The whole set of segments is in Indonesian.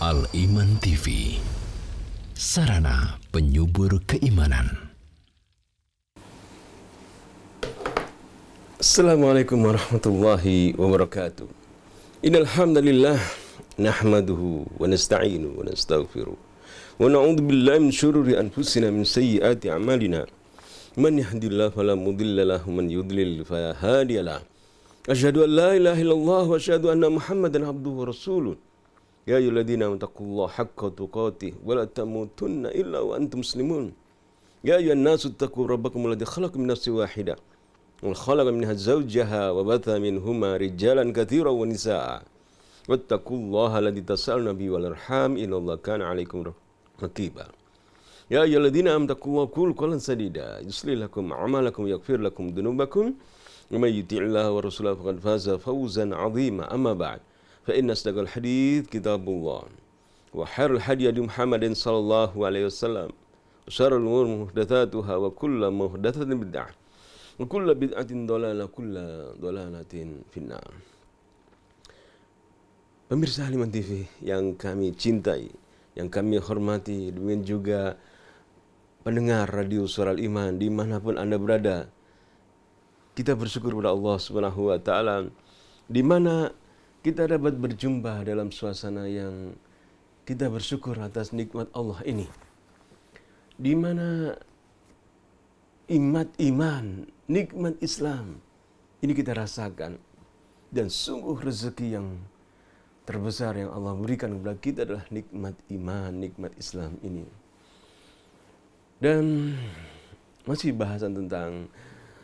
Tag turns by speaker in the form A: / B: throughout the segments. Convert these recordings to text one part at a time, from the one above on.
A: Al-Iman TV, sarana penyubur keimanan.
B: Assalamualaikum warahmatullahi wabarakatuh. Innal hamdalillah nahmaduhu wa nasta'inu wa nastaghfiruh wa na'udzu billahi min syururi anfusina min sayyiati a'malina. Man yahdihillahu fala mudilla lahu wa man yudlil fala hadiyalah. Asyhadu an la ilaha illallah wa asyhadu anna Muhammadan abduhu wa rasuluh. Ya ayyuhalladzina amanu taqullaha haqqa tuqatih wa la tamutunna illa wa antum muslimun. Ya ayyuhan nasu taqu rabbakum alladzi khalaqakum min nafsin wahidah wa khalaqa minha zawjaha wa batha minhuma rijalan katsiran wa nisaa. Wattaqullaha alladzi tasaaluna bihi wal arham innallaha kana 'alaikum raqiba. Ya ayyuhalladzina amanu taqullaha qul qawlan sadida yuslih lakum a'malakum yaghfir lakum dhunubakum wa may yuti'illaha wa rasulahu faqad faza fawzan 'azima. Amma ba'd. Fa inna asdaqal hadits kitabullah wa khairul hadi hadi Muhammadin sallallahu alaihi wasallam wa syarrul umur muhdatsatuha wa kullu muhdatsatin bid'ah wa kullu bid'atin dhalalah kullu dhalalatin finnar. Pemirsa Al-Iman TV yang kami cintai, yang kami hormati, demikian juga pendengar radio Suara Al-Iman dimanapun Anda berada, kita bersyukur kepada Allah Subhanahu wa Ta'ala di mana kita dapat berjumpa dalam suasana yang kita bersyukur atas nikmat Allah ini, di mana iman, nikmat Islam ini kita rasakan, dan sungguh rezeki yang terbesar yang Allah berikan kepada kita adalah nikmat iman, nikmat Islam ini. Dan masih bahasan tentang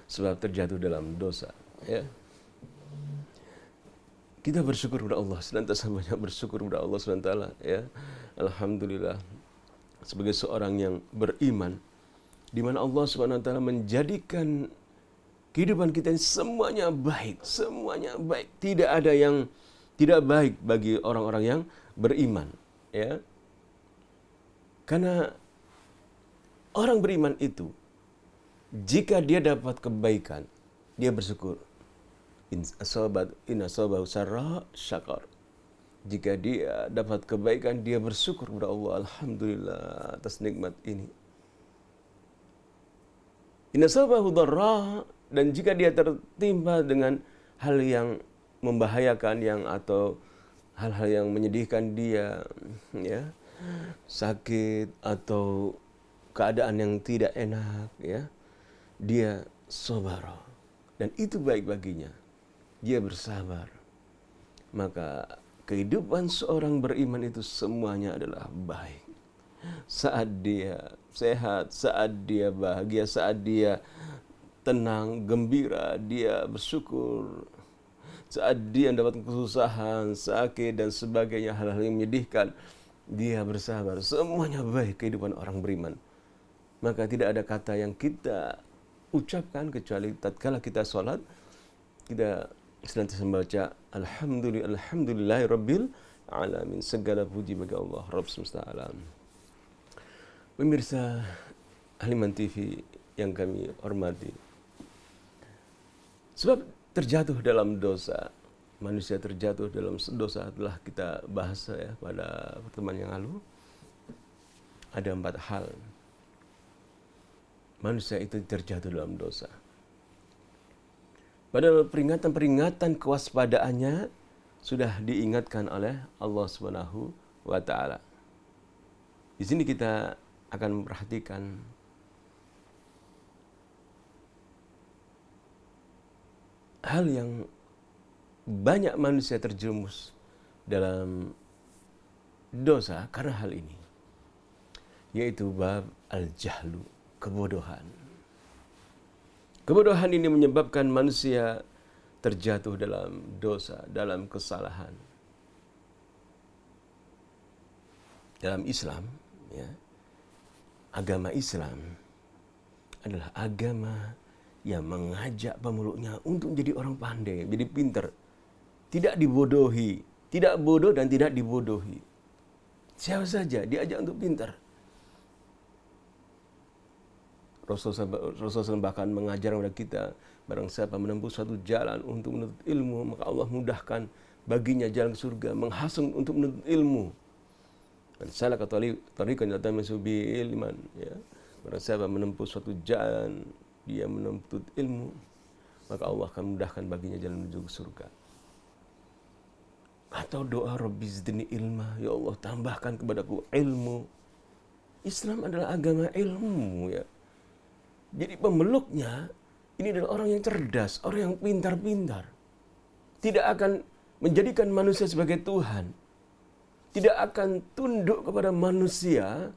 B: sebab terjatuh dalam dosa, ya. Kita bersyukur kepada Allah, senantiasa banyak bersyukur kepada Allah SWT, ya. Alhamdulillah, sebagai seorang yang beriman, di mana Allah SWT menjadikan kehidupan kita ini semuanya baik, tidak ada yang tidak baik bagi orang-orang yang beriman, ya. Karena orang beriman itu, jika dia dapat kebaikan, dia bersyukur. In asabahu sarra syakar. Jika dia dapat kebaikan, dia bersyukur kepada Allah. Alhamdulillah atas nikmat ini. In asabahu dharra, dan jika dia tertimpa dengan hal yang membahayakan, atau hal-hal yang menyedihkan dia, ya, sakit atau keadaan yang tidak enak, ya, dia sabara, dan itu baik baginya, dia bersabar. Maka kehidupan seorang beriman itu semuanya adalah baik. Saat dia sehat, saat dia bahagia, saat dia tenang, gembira, dia bersyukur. Saat dia mendapat kesusahan, sakit dan sebagainya, hal-hal yang menyedihkan, dia bersabar. Semuanya baik kehidupan orang beriman. Maka tidak ada kata yang kita ucapkan kecuali tatkala kita sholat, kita senantiasa membaca Alhamdulillahirabbil alamin, segala puji bagi Allah Rabb semesta alam. Pemirsa Al-Iman TV yang kami hormati, sebab terjatuh dalam dosa, manusia terjatuh dalam dosa telah kita bahas, ya, pada pertemuan yang lalu. Ada 4 hal manusia itu terjatuh dalam dosa. Padahal peringatan-peringatan kewaspadaannya sudah diingatkan oleh Allah Subhanahu wa Ta'ala. Di sini kita akan memperhatikan hal yang banyak manusia terjerumus dalam dosa karena hal ini, yaitu bab al-jahlu, kebodohan. Kebodohan ini menyebabkan manusia terjatuh dalam dosa, dalam kesalahan. Dalam Islam, ya, agama Islam adalah agama yang mengajak pemeluknya untuk menjadi orang pandai, menjadi pintar, tidak dibodohi, tidak bodoh dan tidak dibodohi. Siapa saja diajak untuk pintar. Rasulullah SAW bahkan mengajar kepada kita, barang siapa menempuh suatu jalan untuk menuntut ilmu, maka Allah mudahkan baginya jalan ke surga, menghasung untuk menuntut ilmu. Man salaka tariqan yaltamisu bihi ilman, ya. Barang siapa menempuh suatu jalan, dia menuntut ilmu, maka Allah akan mudahkan baginya jalan menuju ke surga. Atau doa Rabbi zidni ilma, ya Allah tambahkan kepadaku ilmu. Islam adalah agama ilmu, ya. Jadi pemeluknya ini adalah orang yang cerdas, orang yang pintar-pintar. Tidak akan menjadikan manusia sebagai Tuhan. Tidak akan tunduk kepada manusia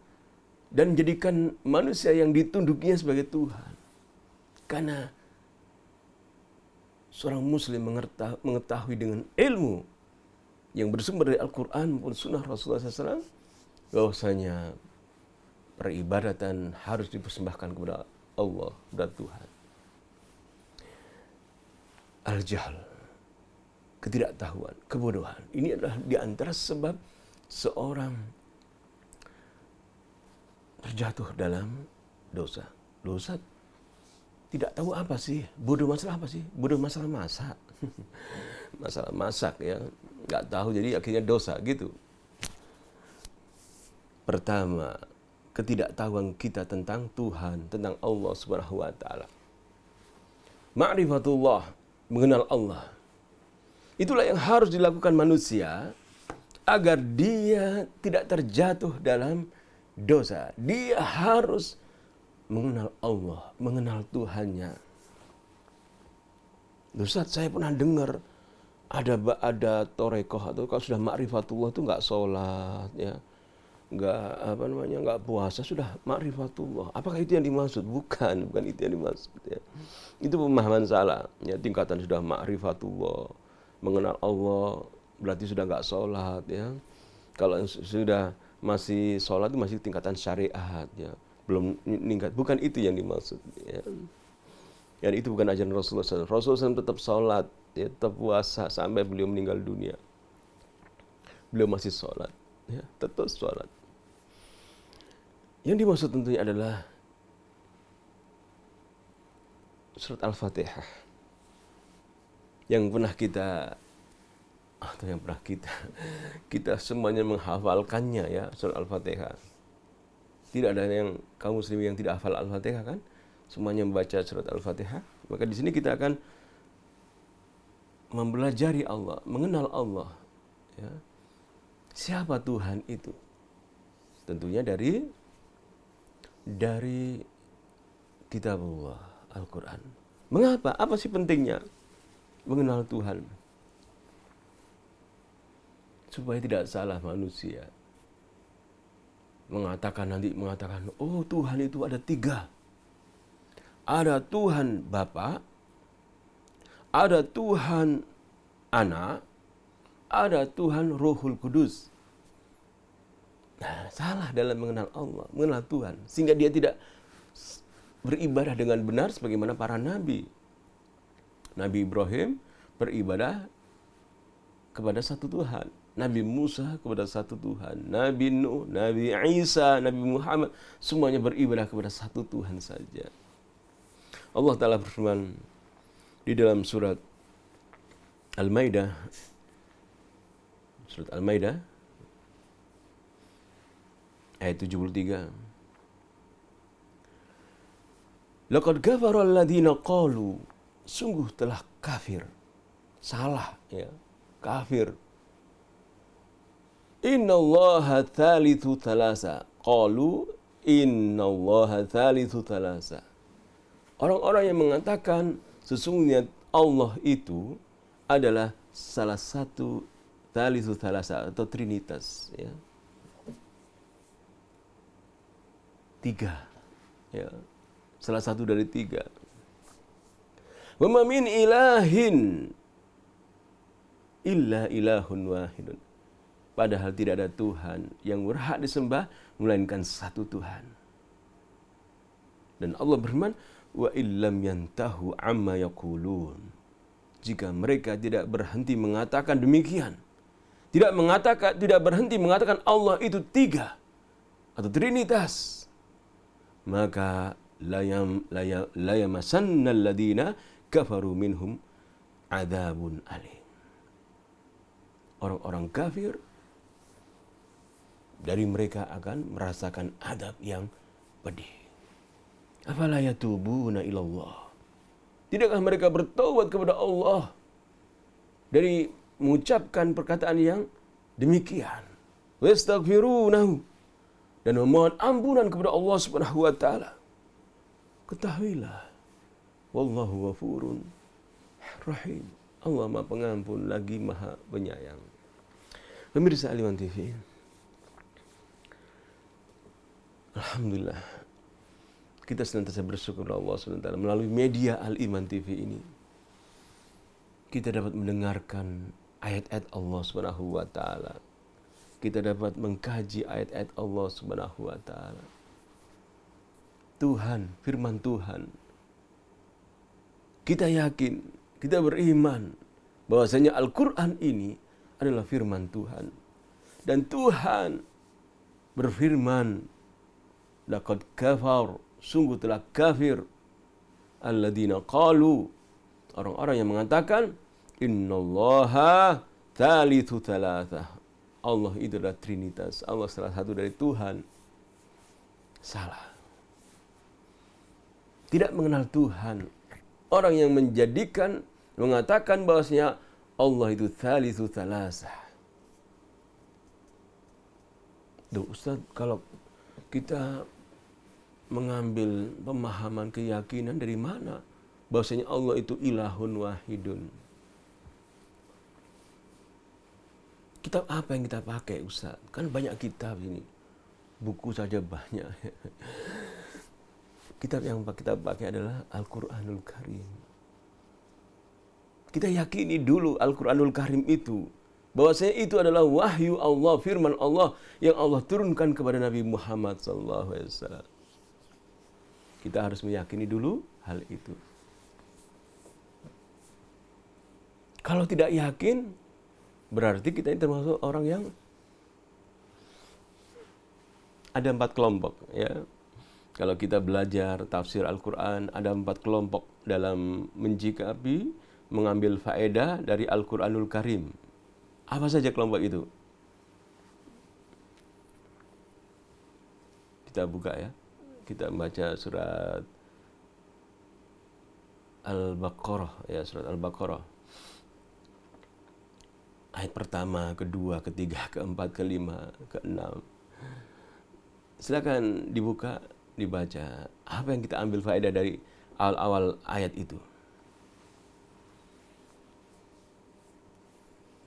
B: dan menjadikan manusia yang ditundukinya sebagai Tuhan. Karena seorang muslim mengetahui dengan ilmu yang bersumber dari Al-Quran maupun Sunnah Rasulullah SAW, bahwasanya peribadatan harus dipersembahkan kepada Allah, kepada Tuhan. Al-jahl, ketidaktahuan, kebodohan, ini adalah di antara sebab seorang terjatuh dalam dosa. Dosa tidak tahu apa sih, bodoh masalah apa sih? Bodoh masalah masak. Masalah masak, ya, nggak tahu, jadi akhirnya dosa gitu. Pertama, ketidaktahuan kita tentang Tuhan, tentang Allah Subhanahu wa taala. Ma'rifatullah, mengenal Allah. Itulah yang harus dilakukan manusia agar dia tidak terjatuh dalam dosa. Dia harus mengenal Allah, mengenal Tuhannya. Ustaz, saya pernah dengar ada torekoh atau kalau sudah ma'rifatullah itu nggak sholat, ya, nggak puasa, sudah ma'rifatullah. Apakah itu yang dimaksud? Bukan itu yang dimaksud, ya. Itu pemahaman salah, ya. Tingkatan sudah ma'rifatullah, mengenal Allah berarti sudah nggak sholat, ya. Kalau sudah masih sholat itu masih tingkatan syariat, ya, belum meningkat. Bukan itu yang dimaksud, ya. Dan itu bukan ajaran Rasulullah SAW. Rasulullah SAW tetap sholat, ya, tetap puasa sampai beliau meninggal dunia. Beliau masih sholat, ya, tetap sholat. Yang dimaksud tentunya adalah surat Al-Fatihah yang pernah kita semuanya menghafalkannya, ya, surat Al-Fatihah. Tidak ada yang kaum muslimin yang tidak hafal Al-Fatihah, kan? Semuanya membaca surat Al-Fatihah. Maka di sini kita akan mempelajari Allah, mengenal Allah, ya. Siapa Tuhan itu? Tentunya dari kitabullah, Al-Quran. Mengapa? Apa sih pentingnya mengenal Tuhan? Supaya tidak salah manusia mengatakan, oh Tuhan itu ada 3. Ada Tuhan Bapa, ada Tuhan Anak, ada Tuhan Ruhul Kudus. Nah, salah dalam mengenal Allah, mengenal Tuhan, sehingga dia tidak beribadah dengan benar sebagaimana para nabi. Nabi Ibrahim beribadah kepada satu Tuhan, Nabi Musa kepada satu Tuhan, Nabi Nuh, Nabi Isa, Nabi Muhammad, semuanya beribadah kepada satu Tuhan saja. Allah Ta'ala berfirman di dalam surat Al-Maidah, ayat 73. Laqad kafara alladziina qalu, sungguh telah kafir, salah, ya, kafir. Innallaha thalithu thalasa. Qalu innallaha thalithu thalasa. Orang-orang yang mengatakan sesungguhnya Allah itu adalah salah satu thalithu thalasa atau trinitas, ya. 3, ya. Salah satu dari 3. Wa ma min ilahin illa ilahun wahidun. Padahal tidak ada Tuhan yang berhak disembah melainkan satu Tuhan. Dan Allah berfirman, wa illam yantahu amma yaqulun. Jika mereka tidak berhenti mengatakan demikian, tidak berhenti mengatakan Allah itu 3 atau trinitas, maka la yamassannal ladina kafaru minhum adzabun alim. Orang-orang kafir dari mereka akan merasakan adab yang pedih. Afala yatubuna ilallah. Tidakkah mereka bertaubat kepada Allah dari mengucapkan perkataan yang demikian? Wastaghfirunahu, dan memohon ampunan kepada Allah Subhanahu wa taala. Ketahuilah, wallahu ghafurun rahim. Allah Maha Pengampun lagi Maha Penyayang. Pemirsa Al-Iman TV, alhamdulillah kita senantiasa bersyukur kepada Allah SWT melalui media Al-Iman TV ini. Kita dapat mendengarkan ayat-ayat Allah Subhanahu wa taala. Kita dapat mengkaji ayat-ayat Allah Subhanahu wa taala. Tuhan, firman Tuhan. Kita yakin, kita beriman bahwasanya Al-Qur'an ini adalah firman Tuhan. Dan Tuhan berfirman, laqad kafar, sungguh telah kafir alladzina qalu, orang-orang yang mengatakan innallaha thalithu thalathah, Allah itu adalah trinitas, Allah salah satu dari Tuhan. Salah. Tidak mengenal Tuhan. Orang yang mengatakan bahwasanya Allah itu thalithu thalathah. Duh, Ustaz, kalau kita mengambil pemahaman keyakinan dari mana bahwasanya Allah itu ilahun wahidun? Kitab apa yang kita pakai, Ustaz? Kan banyak kitab ini. Buku saja banyak. Kitab yang kita pakai adalah Al-Quranul Karim. Kita yakini dulu Al-Quranul Karim itu, bahwasanya itu adalah wahyu Allah, firman Allah yang Allah turunkan kepada Nabi Muhammad SAW. Kita harus meyakini dulu hal itu. Kalau tidak yakin, berarti kita ini termasuk orang yang ada 4 kelompok. Ya. Kalau kita belajar tafsir Al-Quran, ada 4 kelompok dalam menyikapi, mengambil faedah dari Al-Quranul Karim. Apa saja kelompok itu? Kita buka ya. Kita membaca surat Al-Baqarah, ya, surat Al-Baqarah. Ayat pertama, kedua, ketiga, keempat, kelima, keenam. Silakan dibuka, dibaca. Apa yang kita ambil faedah dari awal-awal ayat itu?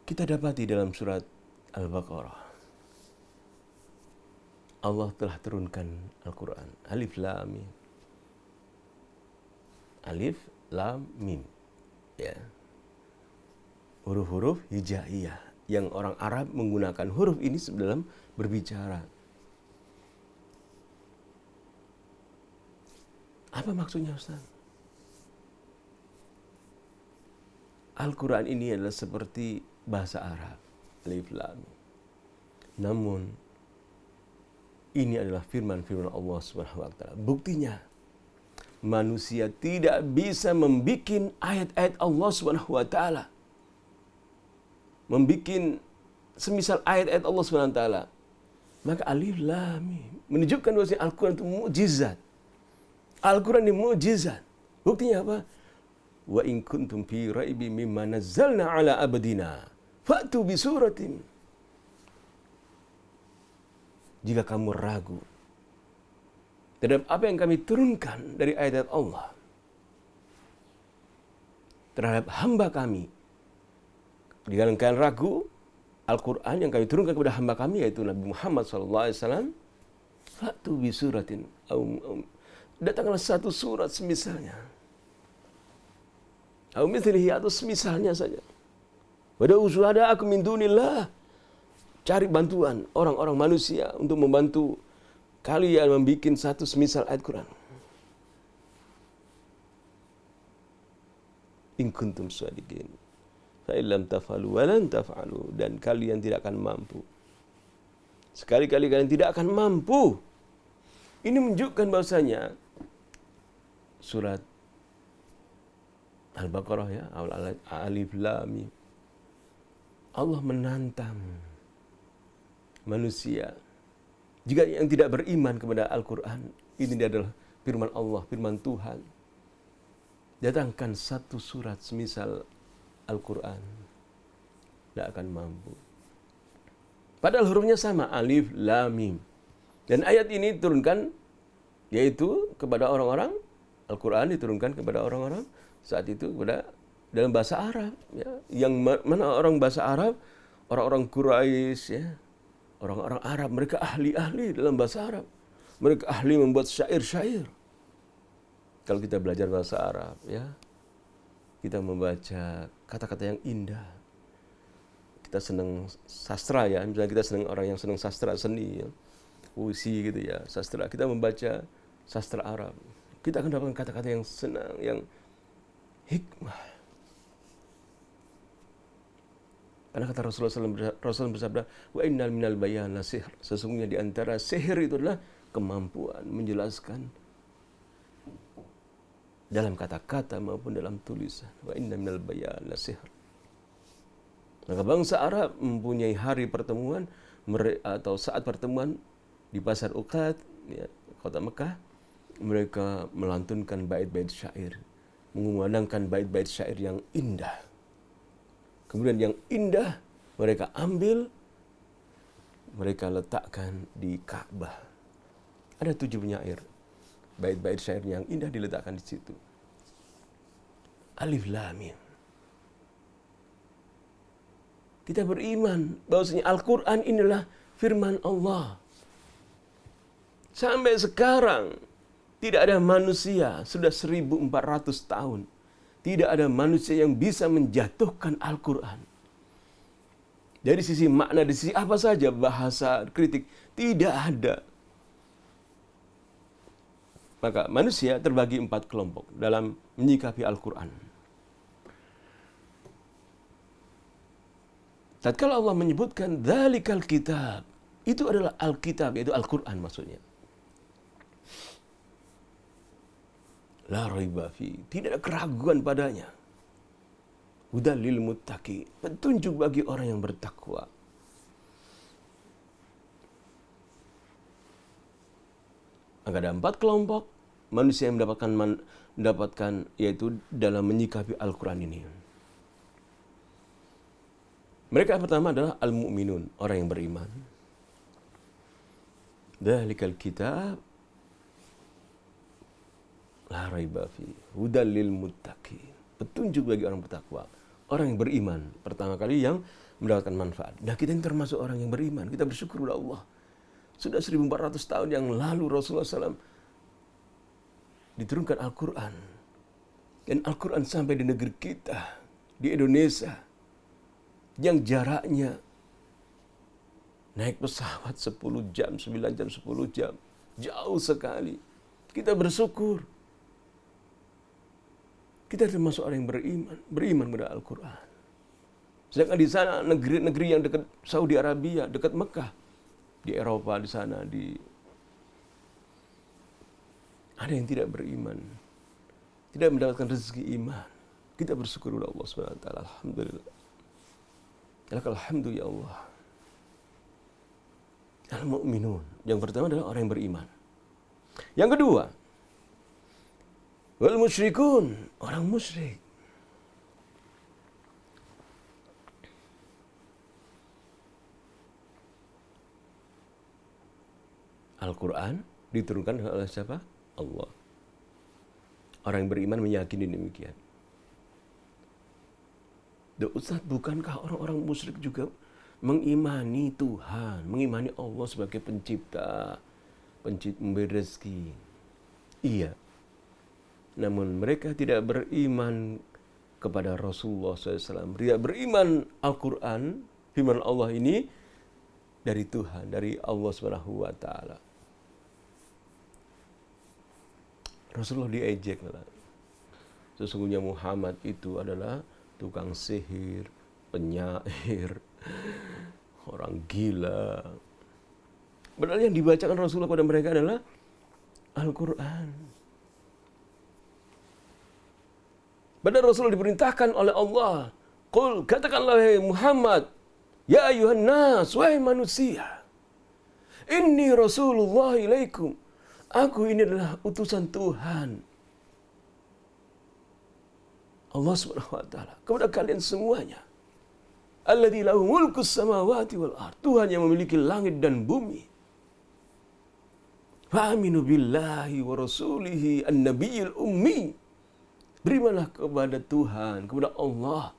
B: Kita dapati dalam surat Al-Baqarah, Allah telah turunkan Al-Quran. Alif Lam Mim. Alif Lam Mim. Ya. Huruf-huruf hijaiyah yang orang Arab menggunakan huruf ini dalam berbicara. Apa maksudnya, Ustaz? Al-Quran ini adalah seperti bahasa Arab, Alif Lam Mim. Namun ini adalah firman-firman Allah Subhanahu wa taala. Buktinya manusia tidak bisa membikin ayat-ayat Allah Subhanahu wa taala. Membikin semisal ayat-ayat Allah Subhanahu wa taala. Maka Alif Lam Mim menunjukkan bahwa Al-Quran itu mukjizat. Al-Quran ini mukjizat. Buktinya apa? Wa in kuntum fi raibin mimma nazzalna ala abdina fa'tu bi suratin. Jika kamu ragu terhadap apa yang kami turunkan dari ayat-ayat Allah terhadap hamba kami, jika kalian ragu Al-Quran yang kami turunkan kepada hamba kami, yaitu Nabi Muhammad SAW, fa'tu bi suratin, datanglah satu surat semisalnya, atau mithlihi, atau semisalnya saja. Wada'u syuhada'akum min dunillah, cari bantuan orang-orang manusia untuk membantu kalian membuat satu semisal ayat Quran. In kuntum shadiqin fa illam taf'alu wa lan taf'alu, dan kalian tidak akan mampu. Sekali-kali kalian tidak akan mampu. Ini menunjukkan bahwasanya surat Al-Baqarah, ya, Alif Lam Mim, Allah menantang manusia Jika yang tidak beriman kepada Al-Quran, ini adalah firman Allah, firman Tuhan. Datangkan satu surat semisal Al-Quran, tidak akan mampu. Padahal hurufnya sama, alif, lam, mim. Dan ayat ini diturunkan, yaitu kepada orang-orang, Al-Quran diturunkan kepada orang-orang saat itu kepada dalam bahasa Arab. Ya. Yang mana orang bahasa Arab, orang-orang Quraisy, ya, orang-orang Arab, mereka ahli-ahli dalam bahasa Arab. Mereka ahli membuat syair-syair. Kalau kita belajar bahasa Arab, ya, kita membaca kata-kata yang indah. Kita senang sastra, ya, misalnya kita senang orang yang senang sastra, seni, ya, puisi gitu ya, sastra. Kita membaca sastra Arab. Kita akan dapatkan kata-kata yang senang, yang hikmah. Karena kata Rasulullah bersabda, wa innal minal bayana sihr. Sesungguhnya di antara sihir itu adalah kemampuan menjelaskan dalam kata-kata maupun dalam tulisan. Wa inna minal bayana sihr. Maka bangsa Arab mempunyai hari pertemuan atau saat pertemuan di pasar Uqad, ya, kota Mekah. Mereka melantunkan bait-bait syair, mengumandangkan bait-bait syair yang indah. Kemudian yang indah mereka ambil, mereka letakkan di Ka'bah. Ada 7 penyair, bait-bait syair yang indah diletakkan di situ. Alif Lam Mim. Kita beriman bahwasanya Al-Quran inilah firman Allah. Sampai sekarang tidak ada manusia, sudah 1400 tahun, tidak ada manusia yang bisa menjatuhkan Al-Quran. Dari sisi makna, dari sisi apa saja, bahasa, kritik, tidak ada. Maka manusia terbagi 4 kelompok dalam menyikapi Al-Quran. Tatkala Allah menyebutkan dzalikal kitab, itu adalah Alkitab, yaitu Al-Quran maksudnya. La raiba fi, tidak ada keraguan padanya. Hudal lil muttaqin, petunjuk bagi orang yang bertakwa. Maka ada 4 kelompok manusia yang mendapatkan yaitu dalam menyikapi Al-Quran ini. Mereka yang pertama adalah al-mu'minun, orang yang beriman. Dzalikal kitab la raiba fi, hudal lil muttaqin, petunjuk bagi orang bertakwa, orang yang beriman, pertama kali yang mendapatkan manfaat. Dan kita ini termasuk orang yang beriman. Kita bersyukur kepada Allah. Sudah 1400 tahun yang lalu Rasulullah SAW diturunkan Al-Quran. Dan Al-Quran sampai di negeri kita, di Indonesia, yang jaraknya naik pesawat 10 jam, 9 jam, 10 jam. Jauh sekali. Kita bersyukur. Kita termasuk orang yang beriman kepada Al-Quran. Sedangkan di sana negeri-negeri yang dekat Saudi Arabia, dekat Mekah, di Eropa di sana, ada yang tidak beriman, tidak mendapatkan rezeki iman. Kita bersyukur kepada Allah Subhanahu wa taala. Alhamdulillah. Alhamdulillah ya Allah. Al-mu'minun. Yang pertama adalah orang yang beriman. Yang kedua, wal musyrikun, orang musyrik. Al-Quran diturunkan oleh siapa? Allah. Orang yang beriman meyakini demikian. Ustaz, bukankah orang-orang musyrik juga mengimani Tuhan, mengimani Allah sebagai pencipta, memberi rezeki? Iya. Namun mereka tidak beriman kepada Rasulullah SAW. Tidak beriman Al-Quran, firman Allah ini dari Tuhan, dari Allah SWT. Rasulullah diejek. Sesungguhnya Muhammad itu adalah tukang sihir, penyair, orang gila. Padahal yang dibacakan Rasulullah kepada mereka adalah Al-Quran. Padahal Rasulullah diperintahkan oleh Allah, Qul, katakanlah wahai Muhammad, ya ayuhan nas, wahai manusia, Inni Rasulullah ilaikum. Aku ini adalah utusan Tuhan. Allah Subhanahu wa taala kepada kalian semuanya. Alladzi lahu mulkus samawati wal ard. Tuhan yang memiliki langit dan bumi. Fa'aminu billahi wa rasulihi an-nabiyil ummi. Berimanlah kepada Tuhan, kepada Allah.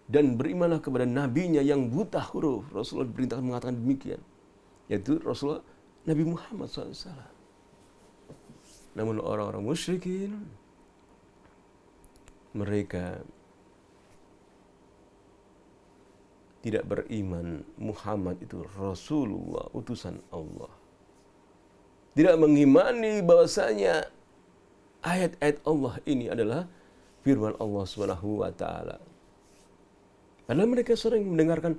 B: Dan berimanlah kepada nabinya yang buta huruf. Rasulullah diperintahkan mengatakan demikian. Yaitu Rasulullah Nabi Muhammad SAW. Namun orang-orang musyrikin, mereka tidak beriman Muhammad itu Rasulullah, utusan Allah. Tidak mengimani bahwasanya ayat-ayat Allah ini adalah firman Allah Subhanahu wa taala. Karena mereka sering mendengarkan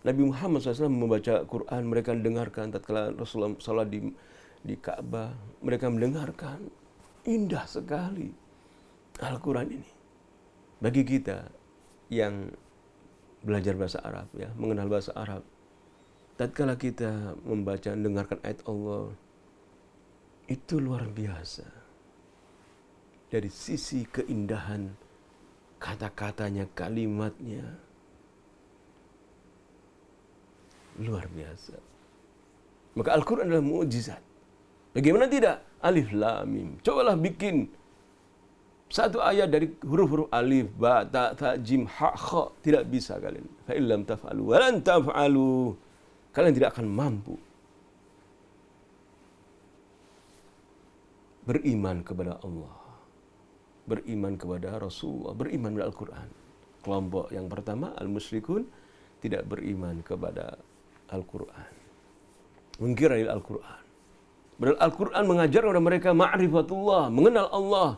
B: Nabi Muhammad SAW membaca Quran, mereka mendengarkan tatkala Rasulullah salat di Ka'bah, mereka mendengarkan indah sekali Al-Quran ini. Bagi kita yang belajar bahasa Arab, ya, mengenal bahasa Arab, tatkala kita membaca, mendengarkan ayat Allah, itu luar biasa. Dari sisi keindahan kata-katanya, kalimatnya, luar biasa. Maka Al-Quran adalah mukjizat. Bagaimana tidak? Alif Lam Mim. Cobalah bikin satu ayat dari huruf-huruf alif, ba, ta, jim, ha, kha. Tidak bisa kalian. Fa illam taf'alu wa lan taf'alu. Kalian tidak akan mampu. Beriman kepada Allah. Beriman kepada Rasulullah. Beriman kepada Al-Quran. Kelompok yang pertama, al-musyrikun, tidak beriman kepada Al-Quran. Mengkira Al-Quran. Padahal Al-Quran mengajar kepada mereka ma'rifatullah, mengenal Allah.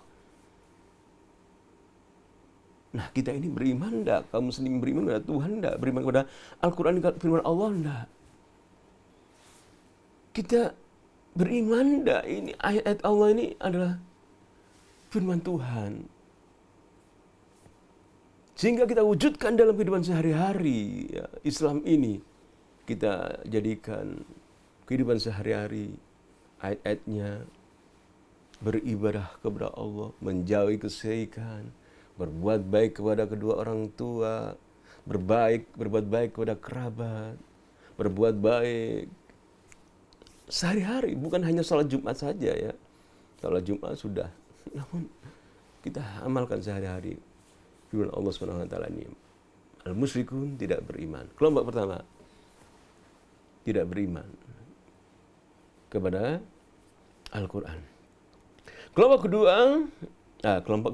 B: Nah, kita ini beriman enggak? Kaum muslim beriman kepada Tuhan enggak? Beriman kepada Al-Quran, firman Allah enggak? Kita beriman enggak? Ini ayat-ayat Allah ini adalah firman Tuhan. Sehingga kita wujudkan dalam kehidupan sehari-hari, ya, Islam ini kita jadikan kehidupan sehari-hari, ayat-ayatnya beribadah kepada Allah, menjauhi kesyirikan, berbuat baik kepada kedua orang tua, berbuat baik kepada kerabat, berbuat baik sehari-hari, bukan hanya sholat Jumat saja, ya. Sholat Jumat sudah, namun kita amalkan sehari-hari. Firman Allah Subhanahu wa taala ini, al-musyrikun tidak beriman. Kelompok pertama tidak beriman kepada Al-Quran. Kelompok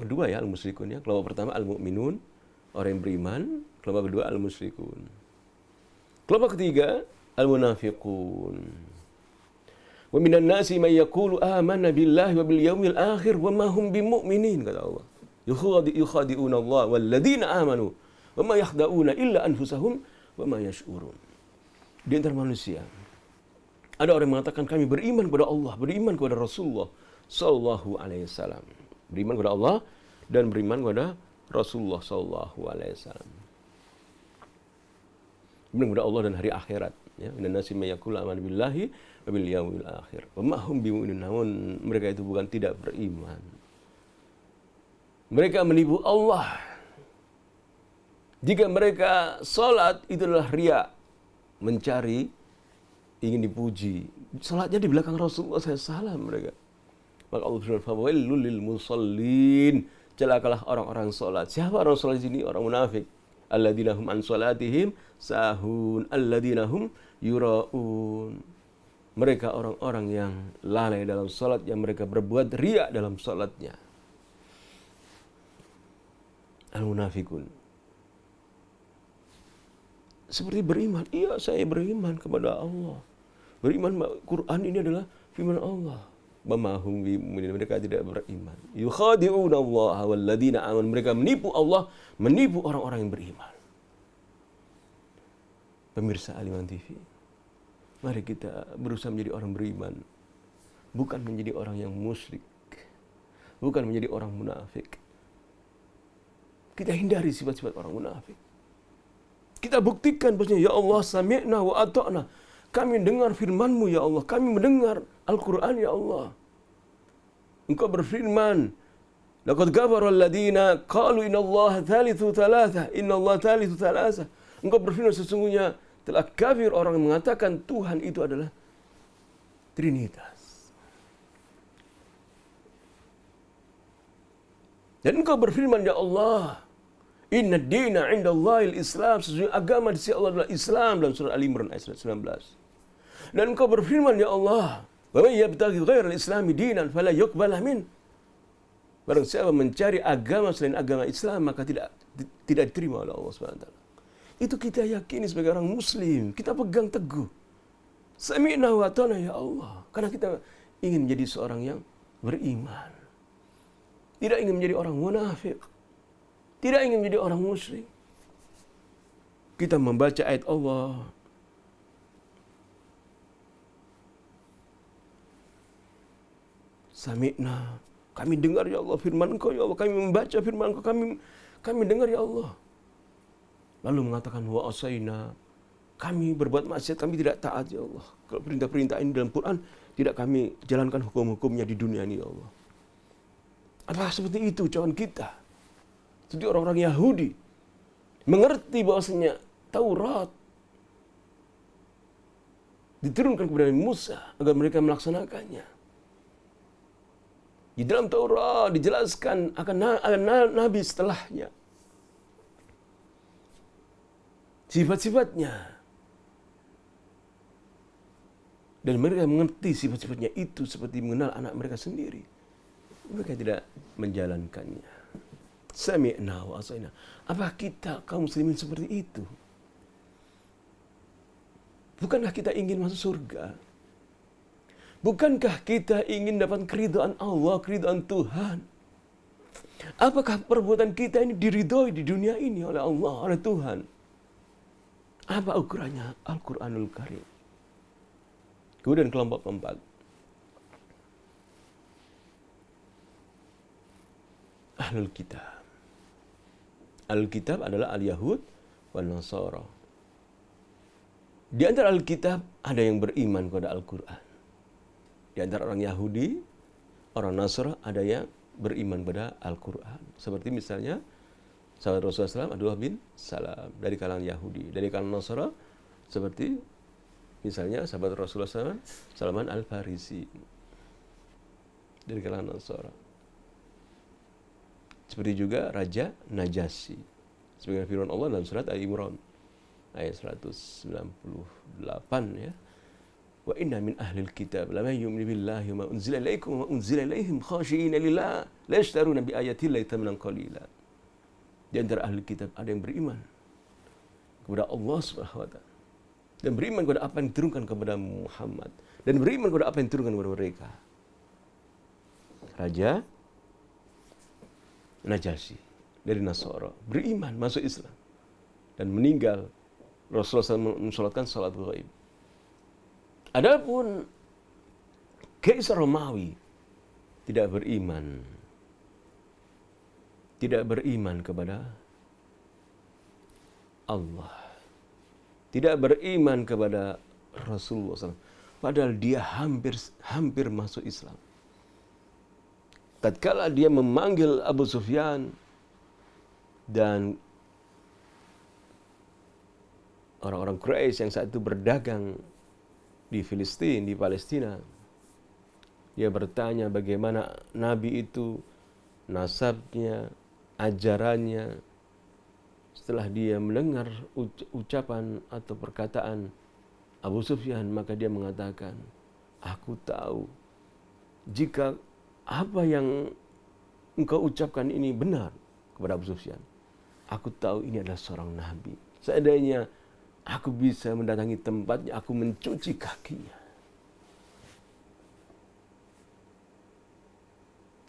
B: kedua ya al-musyrikun, ya. Kelompok pertama al-mu'minun, orang yang beriman. Kelompok kedua al-musyrikun. Kelompok ketiga al-munafiqun. Wa minan nasi may yaqulu amanna billahi wa bil yaumil akhir wa ma hum bimu'minin, kata Allah. Yukhadi'una Allah wal ladzina amanu wa ma yakhda'una illa anfusahum wa ma yash'urun. Di antara manusia ada orang yang mengatakan kami beriman kepada Allah, beriman kepada Rasulullah sallallahu alaihi wasallam. Beriman kepada Allah dan beriman kepada Rasulullah sallallahu alaihi wasallam. Beriman kepada Allah dan hari akhirat, ya. Minan nasi may yaqulu amanna billahi wa bil yaumil akhir wa ma hum bimu'minin. Namun mereka itu bukan tidak beriman. Mereka menipu Allah. Jika mereka salat itu adalah riya, mencari, ingin dipuji. Salatnya di belakang Rasulullah SAW mereka. Maka Allah berfirman, "Fawailul lil musallin." Celakalah orang-orang salat. Siapa orang salat di sini? Orang munafik. Alladzina hum an salatihim sahun, alladzina hum yuraun. Mereka orang-orang yang lalai dalam salat, yang mereka berbuat riya dalam salatnya. Al-munafikun. Seperti beriman, iya saya beriman kepada Allah. Beriman Quran ini adalah firman Allah. Bamahum bimu'minin, mereka tidak beriman. Yukhadi'una Allah wal ladzina amanu, mereka menipu Allah, menipu orang-orang yang beriman. Pemirsa Al-Iman TV, mari kita berusaha menjadi orang beriman, bukan menjadi orang yang musyrik, bukan menjadi orang munafik. Kita hindari sifat-sifat orang munafik. Kita buktikan bahwasanya ya Allah sami'na wa ata'na. Kami dengar firman-Mu ya Allah. Kami mendengar Al-Quran ya Allah. Engkau berfirman, laqad kafara alladziina qalu innallaha thalithu thalatha, innallaha thalithu thalatha. Engkau berfirman sesungguhnya telah kafir orang yang mengatakan Tuhan itu adalah Trinitas. Dan engkau berfirman ya Allah, inna dina indallahil Islam, sesungguhnya agama di sisi Allah adalah Islam, dalam surah Al Imran ayat 19. Dan engkau berfirman ya Allah, wa may yabtaghi ghairal islami dinan fala yuqbala min. Barang siapa mencari agama selain agama Islam maka tidak diterima oleh Allah Subhanahu wa taala. Itu kita yakini sebagai orang muslim, kita pegang teguh. Sami'na wa ata'na ya Allah, karena kita ingin menjadi seorang yang beriman. Tidak ingin menjadi orang munafik. Tidak ingin menjadi orang musyrik. Kita membaca ayat Allah, Sami'na, kami dengar ya Allah firman Engkau ya Allah, kami membaca firman Engkau, kami dengar ya Allah. Lalu mengatakan wa asaina, kami berbuat maksiat, kami tidak taat ya Allah. Kalau perintah-perintah ini dalam Quran tidak kami jalankan hukum-hukumnya di dunia ini ya Allah. Apakah seperti itu ucapan kita? Jadi orang-orang Yahudi mengerti bahwasanya Taurat diturunkan kepada Musa agar mereka melaksanakannya. Di dalam Taurat dijelaskan akan nabi setelahnya, sifat-sifatnya, dan mereka mengerti sifat-sifatnya itu seperti mengenal anak mereka sendiri. Mereka tidak menjalankannya. Sami'na wa asaina. Apa kita kaum muslimin seperti itu? Bukankah kita ingin masuk surga? Bukankah kita ingin dapat keridhaan Allah, keridhaan Tuhan? Apakah perbuatan kita ini diridhoi di dunia ini oleh Allah, oleh Tuhan? Apa ukurannya? Al-Quranul Karim. Kemudian kelompok keempat, Ahlul Kitab. Ahlul Kitab adalah Al-Yahud wal Nasara. Di antara Ahlul Kitab ada yang beriman kepada Al-Quran. Di antara orang Yahudi, orang Nasara ada yang beriman pada Al-Quran. Seperti misalnya sahabat Rasulullah SAW, Abdullah bin Salam dari kalangan Yahudi. Dari kalangan Nasara seperti misalnya sahabat Rasulullah SAW, Salman Al-Farisi dari kalangan Nasara. Seperti juga Raja Najasyi. Sebagai firman Allah dalam surat Al-Imran ayat 198 ya. Wa inna min ahlil kitab laman yu'minu billahi wa ma unzila ilaikum wa ma unzila ilaihim khashi'ina lillah la yashtaruna bi ayati llahi thamanan qalila. Di antara ahli kitab ada yang beriman kepada Allah Subhanahu wa taala dan beriman kepada apa yang diturunkan kepada Muhammad dan beriman kepada apa yang diturunkan kepada mereka. Raja Najasyi dari Nasara beriman masuk Islam dan meninggal Rasulullah SAW mensolatkan salat ghaib. Adapun Kaisar Romawi tidak beriman kepada Allah, tidak beriman kepada Rasulullah SAW, padahal dia hampir masuk Islam. Tatkala dia memanggil Abu Sufyan dan orang-orang Quraisy yang saat itu berdagang di Filistin, di Palestina, dia bertanya bagaimana Nabi itu, nasabnya, ajarannya. Setelah dia mendengar ucapan atau perkataan Abu Sufyan, maka dia mengatakan, aku tahu jika apa yang engkau ucapkan ini benar kepada Abu Sufyan. Aku tahu ini adalah seorang nabi. Seandainya aku bisa mendatangi tempatnya, aku mencuci kakinya.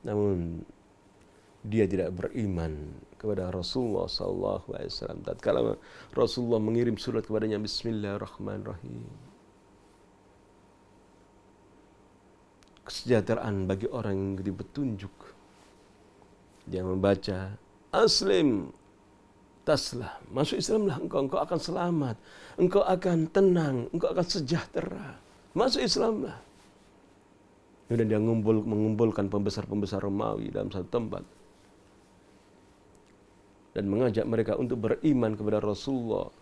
B: Namun dia tidak beriman kepada Rasulullah SAW. Tatkala Rasulullah mengirim surat kepadanya, Bismillahirrahmanirrahim. Kesejahteraan bagi orang yang diberi petunjuk. Dia membaca, Aslim, taslah. Masuk Islamlah engkau akan selamat. Engkau akan tenang, engkau akan sejahtera. Masuk Islamlah. Kemudian dia mengumpulkan pembesar-pembesar Romawi dalam satu tempat. Dan mengajak mereka untuk beriman kepada Rasulullah.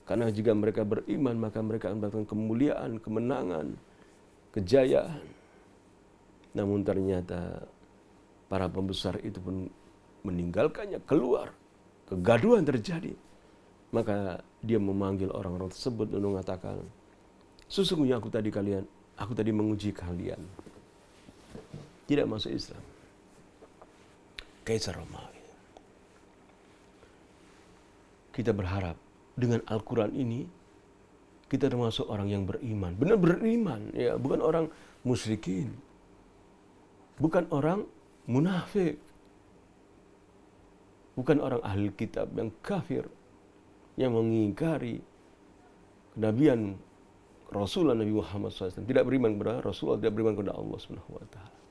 B: Karena jika mereka beriman, maka mereka akan mendapatkan kemuliaan, kemenangan, kejayaan. Namun ternyata para pembesar itu pun meninggalkannya, keluar. Kegaduhan terjadi. Maka dia memanggil orang-orang tersebut dan mengatakan, sesungguhnya aku tadi menguji kalian. Tidak masuk Islam. Kaisar Romawi. Kita berharap dengan Al-Quran ini kita termasuk orang yang beriman. Benar beriman, ya, bukan orang musyrikin. Bukan orang munafik. Bukan orang ahli kitab yang kafir, yang mengingkari kenabian Rasulullah Nabi Muhammad SAW. Tidak beriman kepada Rasulullah, tidak beriman kepada Allah Subhanahu wa Ta'ala.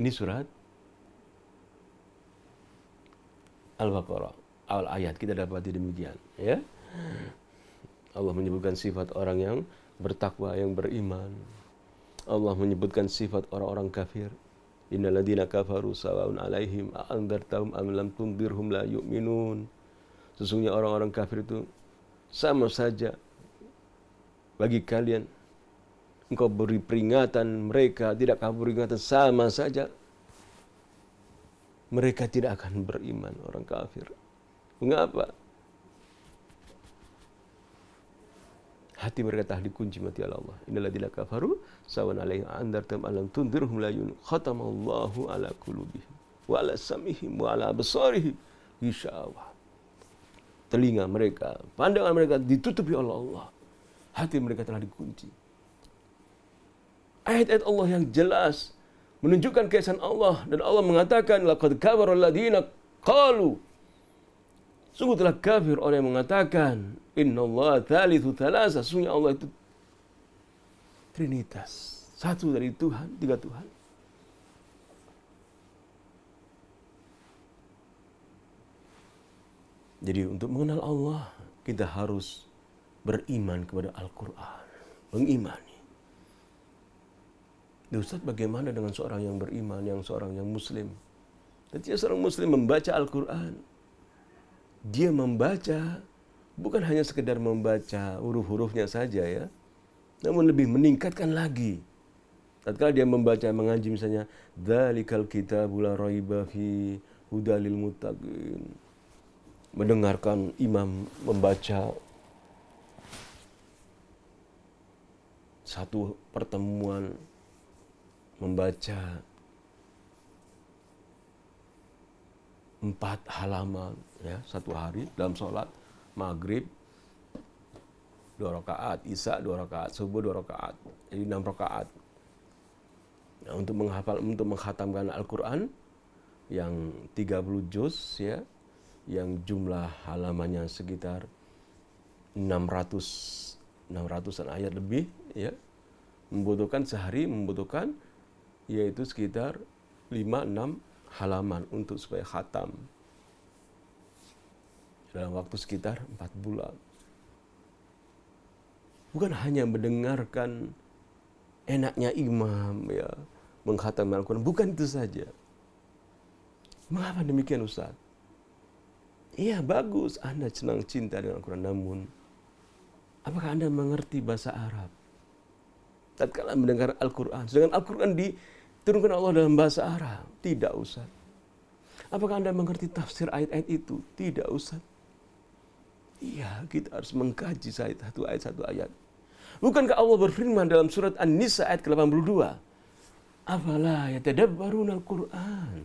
B: Ini surat Al-Baqarah, awal ayat kita dapati demikian, ya. Allah menyebutkan sifat orang yang bertakwa, yang beriman. Allah menyebutkan sifat orang-orang kafir. Innal ladzina kafaru sawaun 'alaihim a andzartahum am lam tundzirhum la yu'minun. Sesungguhnya orang-orang kafir itu sama saja bagi kalian. Engkau beri peringatan, mereka tidak kamu peringatan, sama saja. Mereka tidak akan beriman, orang kafir. Mengapa? Hati mereka telah dikunci mati oleh Allah. Innal ladzina kafaru sawan 'alaihim andartum alam tundirhum la yun. Khatamallahu ala qulubihim wa ala sam'ihim wa ala absarihim ghishawa. Telinga mereka, pandangan mereka ditutupi oleh Allah. Hati mereka telah dikunci. Ayat-ayat Allah yang jelas menunjukkan keesaan Allah, dan Allah mengatakan laqad kafara alladziina qalu, sungguh telah kafir orang yang mengatakan innallaha tsalitsu tsalasa, sesungguhnya Allah itu trinitas, satu dari Tuhan, tiga Tuhan. Jadi untuk mengenal Allah kita harus beriman kepada Al-Quran, mengimani. Ustaz, bagaimana dengan seorang yang beriman, seorang yang muslim? Ketika seorang muslim membaca Al-Quran, dia membaca bukan hanya sekedar membaca huruf-hurufnya saja, ya, namun lebih meningkatkan lagi. Tatkala dia membaca, mengaji misalnya, dzalikal kitabul la raiba fi hudalil muttaqin. Mendengarkan imam membaca satu pertemuan, membaca 4 halaman, ya, satu hari dalam sholat maghrib 2 rakaat, isya 2 rakaat, subuh 2 rakaat, jadi 6 rakaat. Nah, untuk menghatamkan Al-Quran yang 30 juz, ya, yang jumlah halamannya sekitar 600-an ayat lebih, ya, membutuhkan sehari, yaitu sekitar 5-6 halaman untuk supaya khatam dalam waktu sekitar 4 bulan. Bukan hanya mendengarkan enaknya imam, ya, menghatam Al-Quran, bukan itu saja. Mengapa demikian, Ustaz? Iya, bagus Anda senang cinta dengan Al-Quran, namun apakah Anda mengerti bahasa Arab? Tatkala mendengar Al-Quran, sedangkan Al-Quran diturunkan Allah dalam bahasa Arab. Tidak, Ustaz. Apakah Anda mengerti tafsir ayat-ayat itu? Tidak, Ustaz. Iya, kita harus mengkaji satu ayat. Bukankah Allah berfirman dalam surat An-Nisa ayat ke-82? Afala yatadabbaruna Al-Quran.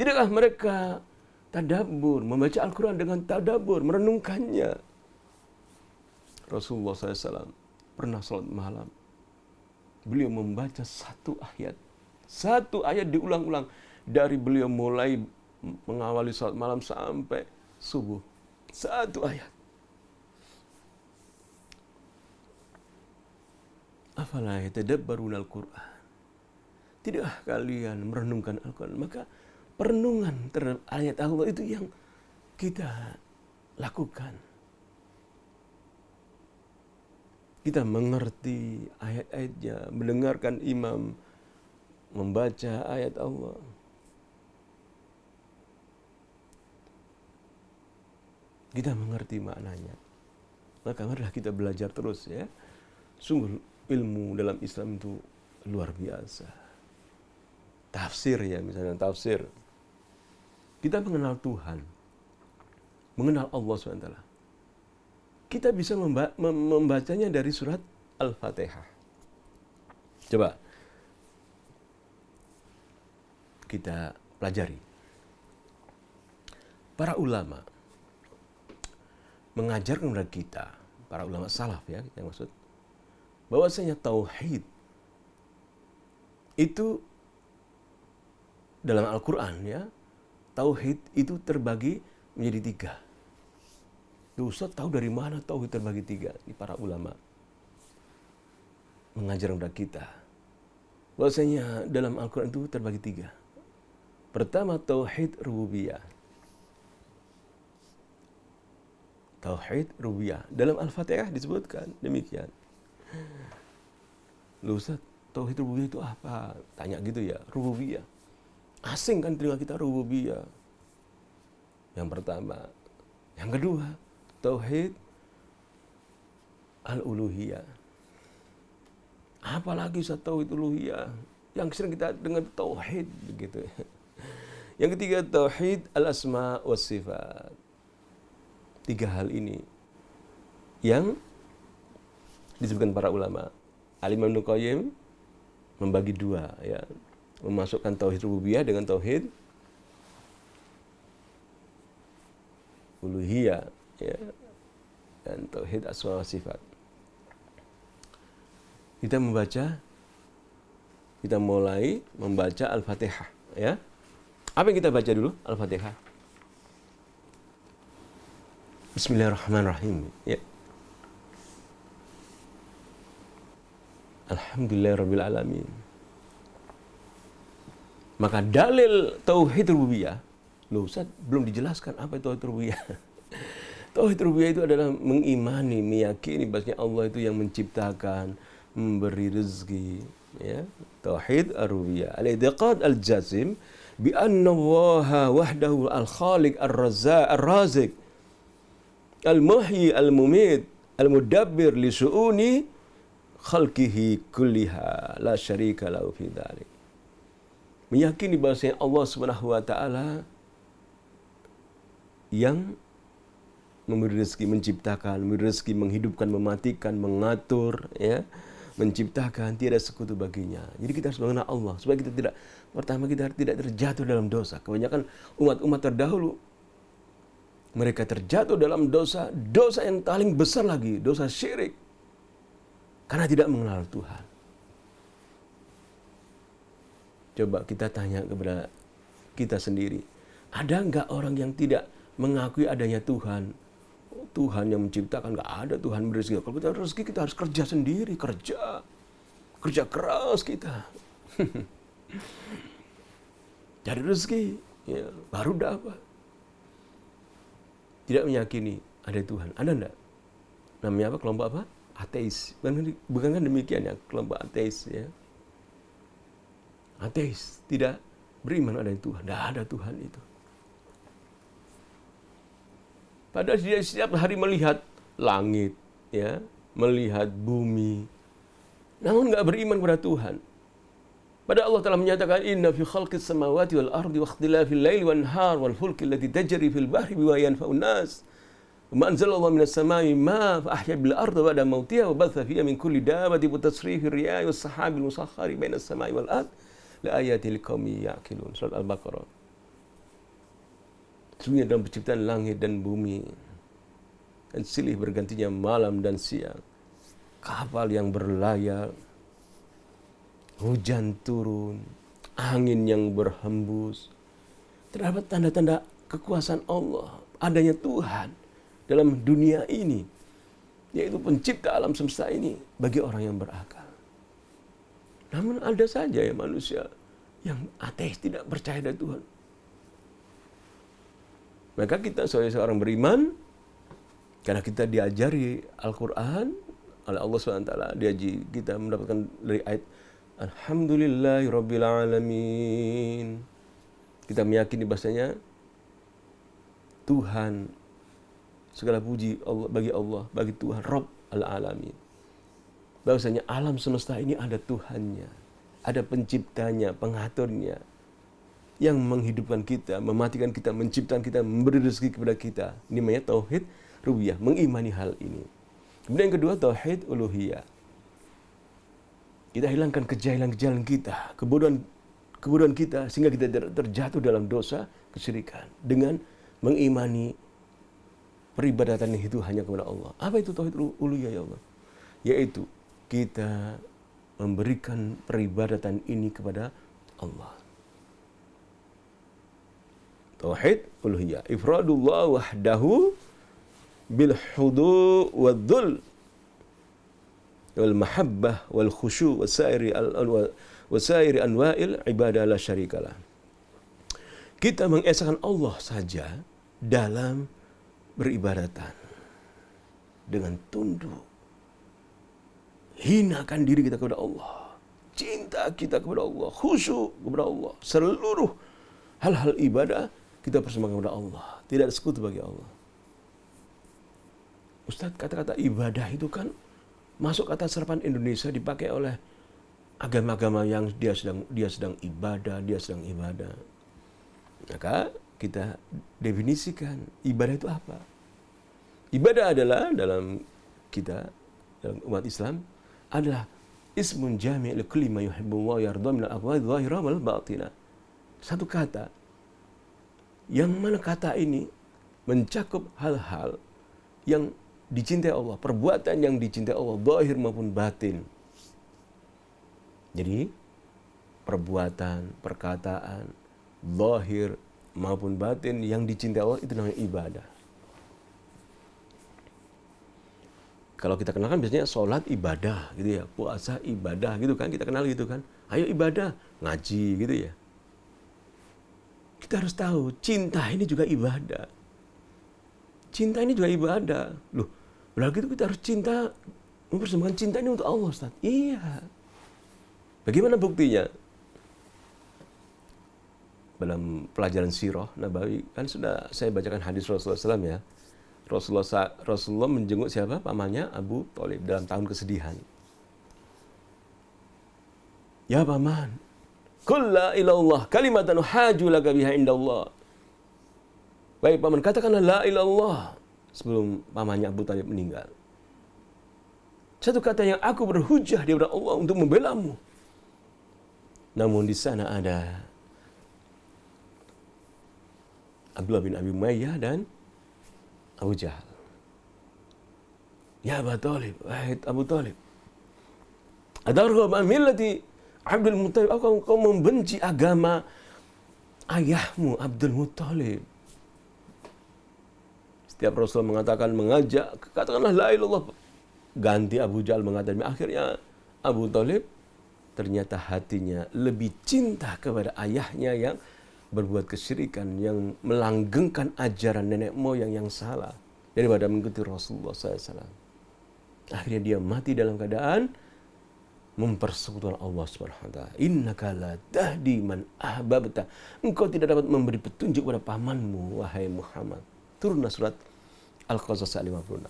B: Tidakkah mereka tadabbur, membaca Al-Quran dengan tadabbur, merenungkannya? Rasulullah SAW pernah salat malam. Beliau membaca satu ayat diulang-ulang dari beliau mulai mengawali salat malam sampai subuh. Satu ayat. Afala yatadabbaruna Al-Quran. Tidakkah kalian merenungkan Al-Quran? Maka perenungan terhadap ayat Allah itu yang kita lakukan. Kita mengerti ayat-ayatnya, mendengarkan imam membaca ayat Allah. Kita mengerti maknanya. Maka marilah kita belajar terus ya. Sungguh ilmu dalam Islam itu luar biasa. Tafsir ya, misalnya tafsir. Kita mengenal Tuhan, mengenal Allah SWT. Kita bisa membacanya dari surat Al-Fatihah. Coba kita pelajari. Para ulama mengajarkan kepada kita, para ulama salaf ya, yang maksud, bahwasanya tauhid itu dalam Al-Quran ya, tauhid itu terbagi menjadi 3. Ustaz tahu dari mana tauhid terbagi 3? Ini para ulama mengajar kepada kita bahwasanya dalam Al-Quran itu terbagi 3. Pertama, tauhid rububiyah. Tauhid rububiyah. Dalam Al-Fatihah disebutkan demikian. Loh Ustaz, tauhid rububiyah itu apa? Tanya gitu ya, rububiyah. Asing kan telinga kita rububiyah. Yang pertama. Yang kedua, tauhid al-uluhiyah. Apalagi Ustaz tauhid uluhiyah? Yang sering kita dengar tauhid begitu. Yang ketiga, tauhid al-asma was sifat. 3 hal ini yang disebutkan para ulama. Al-Imam Ibnu Qayyim membagi 2 ya, memasukkan tauhid rububiyah dengan tauhid uluhiyah ya, dan tauhid asma wa sifat. Kita mulai membaca Al-Fatihah ya. Apa yang kita baca dulu? Al-Fatihah. Bismillahirrahmanirrahim ya. Alhamdulillahirabbil alamin. Maka dalil tauhid rububiyah, loh Ustaz belum dijelaskan apa itu tauhid rububiyah. Tauhid rububiyah itu adalah mengimani, meyakini bahwasanya Allah itu yang menciptakan, memberi rezeki ya. Tauhid ar-rububiyah, al-i'tiqad al-jazim bi anna Allah wahdahu al-khaliq ar-raziq al-muhyi al-mumit al-mudabbir li syu'uni khalqihi kulliha la syarika lahu fi dzalik. Meyakini bahwasanya Allah Subhanahu wa taala yang memberi rezeki, menciptakan, memberi rezeki, menghidupkan, mematikan, mengatur ya, menciptakan, tiada sekutu baginya. Jadi kita harus mengenal Allah supaya kita tidak terjatuh dalam dosa. Kebanyakan umat-umat terdahulu mereka terjatuh dalam dosa yang paling besar lagi, dosa syirik. Karena tidak mengenal Tuhan. Coba kita tanya kepada kita sendiri. Ada enggak orang yang tidak mengakui adanya Tuhan? Tuhan yang menciptakan, enggak ada Tuhan beri rezeki. Kalau kita rezeki kita harus kerja sendiri, kerja keras kita. Cari rezeki, ya, baru dapat. Tidak meyakini ada Tuhan. Ada enggak? Namanya apa? Kelompok apa? Ateis. Bukan kan demikian ya, kelompok ateis ya. Ateis, tidak beriman adanya Tuhan. Tidak ada Tuhan itu. Padahal dia setiap hari melihat langit, ya, melihat bumi. Namun enggak beriman kepada Tuhan. Padahal Allah telah menyatakan inna fi khalqis samawati wal ardi wa ikhtilafil laili wan nahar wal fulki allati tajri fil bahri bima yanfa'un nas. Wa anzalallahu minas samai ma fa ahya bil ardi ba'da mautiha wa batha fiha min kulli dabbatin wa tasrifir riyahi was sahabil musakhkhari bainas samai wal ard la ayatil liqaumin ya'qilun. Surat Al-Baqarah. Sesungguhnya dalam penciptaan langit dan bumi dan silih bergantinya malam dan siang, kapal yang berlayar, hujan turun, angin yang berhembus, terdapat tanda-tanda kekuasaan Allah, adanya Tuhan dalam dunia ini, yaitu pencipta alam semesta ini bagi orang yang berakal. Namun ada saja ya manusia yang ateis, tidak percaya ada Tuhan. Maka kita sebagai seorang beriman, karena kita diajari Al-Quran oleh Allah SWT, kita mendapatkan dari ayat Alhamdulillahirrabbilalamin. Kita meyakini bahasanya Tuhan, segala puji Allah, bagi Tuhan, Rabb al-Alamin. Bahwasanya alam semesta ini ada Tuhannya, ada penciptanya, pengaturnya, yang menghidupkan kita, mematikan kita, menciptakan kita, memberi rezeki kepada kita. Ini namanya tauhid rububiyah, mengimani hal ini. Kemudian yang kedua, tauhid uluhiyah. Kita hilangkan kejahilan kita, kebodohan kita, sehingga kita terjatuh dalam dosa kesyirikan dengan mengimani peribadatan itu hanya kepada Allah. Apa itu tauhid uluhiyah ya Allah? Yaitu kita memberikan peribadatan ini kepada Allah. Tauhid uluhiyah, ifradullah wahdahu bil hudu wadzul wal mahabbah wal khusyu wasairi anwa'il ibadah la syarikalah. Kita mengesahkan Allah saja dalam beribadatan dengan tunduk, hinakan diri kita kepada Allah, cinta kita kepada Allah, khusyuk kepada Allah, seluruh hal-hal ibadah kita persembahkan kepada Allah, tidak ada sekutu bagi Allah. Ustadz, kata-kata ibadah itu kan masuk kata serapan Indonesia, dipakai oleh agama-agama yang dia sedang ibadah. Maka kita definisikan ibadah itu apa? Ibadah adalah dalam umat Islam adalah ismun jami' li kulli ma yuhibbu wa yarda min al-aqwali dhahira wal batinah. Satu kata yang mana kata ini mencakup hal-hal yang dicintai Allah, perbuatan yang dicintai Allah, zahir maupun batin. Jadi, perbuatan, perkataan, zahir maupun batin yang dicintai Allah itu namanya ibadah. Kalau kita kenal kan biasanya sholat ibadah gitu ya, puasa ibadah gitu kan, kita kenal gitu kan. Ayo ibadah, ngaji gitu ya. Kita harus tahu, cinta ini juga ibadah. Cinta ini juga ibadah. Loh, berarti itu kita harus cinta, mempersembahkan cinta ini untuk Allah, Ustaz. Iya. Bagaimana buktinya? Dalam pelajaran sirah Nabawi, kan sudah saya bacakan hadis Rasulullah SAW ya. Rasulullah menjenguk siapa? Pamannya Abu Thalib dalam tahun kesedihan. Ya paman, qul la ilallah kalimatan haju laka biha indallah. Baik paman, katakanlah la ilallah sebelum pamannya Abu Thalib meninggal. Satu kata yang aku berhujah di hadapan Allah untuk membelamu. Namun di sana ada Abdullah bin Abi Umayyah dan Abu Jahal. Ya Abu Thalib, wahai Abu Thalib, adarghab an millati Abdul Muttalib, kau membenci agama ayahmu Abdul Muttalib. Setiap Rasul mengatakan, mengajak, katakanlah la ilallah, ganti Abu Jahal mengatakan. Akhirnya Abu Thalib ternyata hatinya lebih cinta kepada ayahnya yang berbuat kesyirikan, yang melanggengkan ajaran nenek moyang yang salah, daripada mengikuti Rasulullah SAW. Akhirnya dia mati dalam keadaan mempersekutukan Allah Subhanahu wa taala. Innaka la tahdi man ahbabta. Engkau tidak dapat memberi petunjuk kepada pamanmu, wahai Muhammad. Turunlah surat Al-Qasas 56.